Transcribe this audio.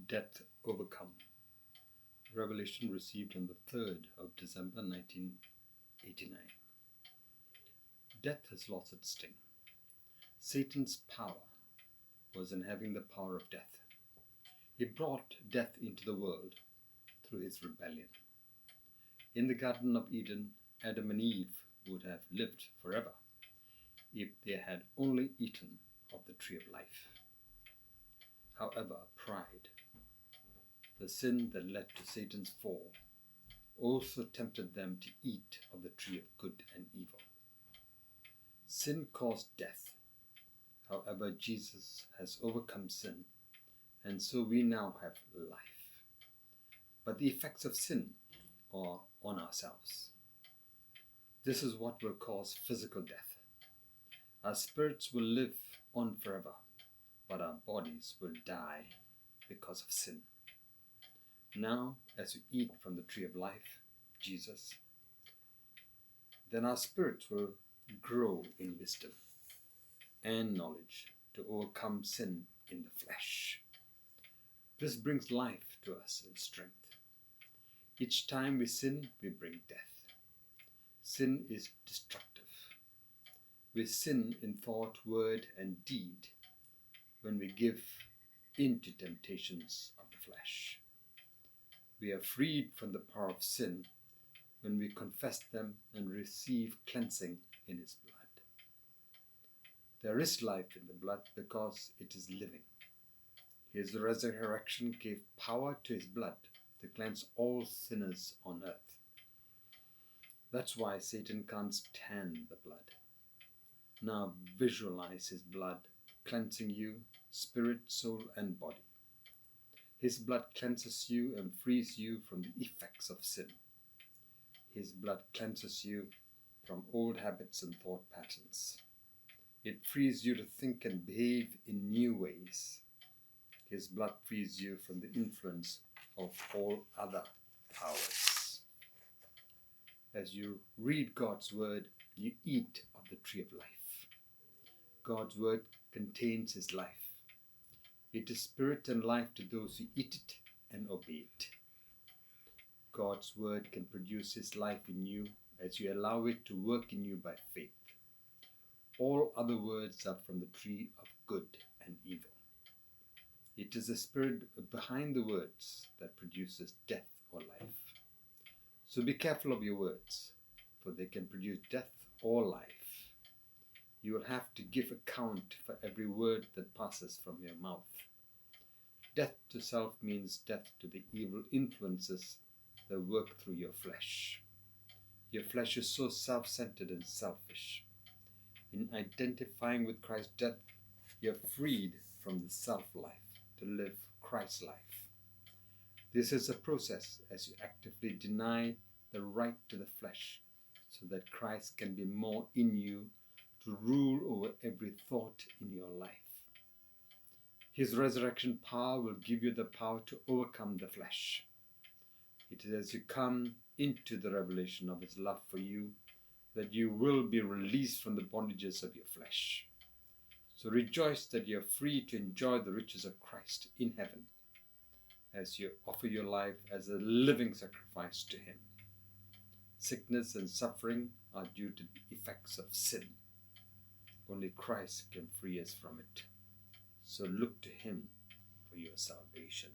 Death Overcome. Revelation received on the 3rd of December 1989. Death has lost its sting. Satan's power was in having the power of death. He brought death into the world through his rebellion. In the Garden of Eden, Adam and Eve would have lived forever if they had only eaten of the tree of life. However, pride, the sin that led to Satan's fall, also tempted them to eat of the tree of good and evil. Sin caused death. However, Jesus has overcome sin, and so we now have life. But the effects of sin are on ourselves. This is what will cause physical death. Our spirits will live on forever, but our bodies will die because of sin. Now, as we eat from the tree of life, Jesus, then our spirits will grow in wisdom and knowledge to overcome sin in the flesh. This brings life to us and strength. Each time we sin, we bring death. Sin is destructive. We sin in thought, word, and deed when we give in to temptations of the flesh. We are freed from the power of sin when we confess them and receive cleansing in his blood. There is life in the blood because it is living. His resurrection gave power to his blood to cleanse all sinners on earth. That's why Satan can't stand the blood. Now visualize his blood cleansing you, spirit, soul, and body. His blood cleanses you and frees you from the effects of sin. His blood cleanses you from old habits and thought patterns. It frees you to think and behave in new ways. His blood frees you from the influence of all other powers. As you read God's word, you eat of the tree of life. God's word contains his life. It is spirit and life to those who eat it and obey it. God's word can produce his life in you as you allow it to work in you by faith. All other words are from the tree of good and evil. It is the spirit behind the words that produces death or life. So be careful of your words, for they can produce death or life. You will have to give account for every word that passes from your mouth. Death to self means death to the evil influences that work through your flesh. Your flesh is so self-centered and selfish. In identifying with Christ's death, you're freed from the self-life to live Christ's life. This is a process as you actively deny the right to the flesh so that Christ can be more in you to rule over every thought in your life. His resurrection power will give you the power to overcome the flesh. It is as you come into the revelation of his love for you that you will be released from the bondages of your flesh. So rejoice that you are free to enjoy the riches of Christ in heaven as you offer your life as a living sacrifice to him. Sickness and suffering are due to the effects of sin. Only Christ can free us from it. So look to him for your salvation.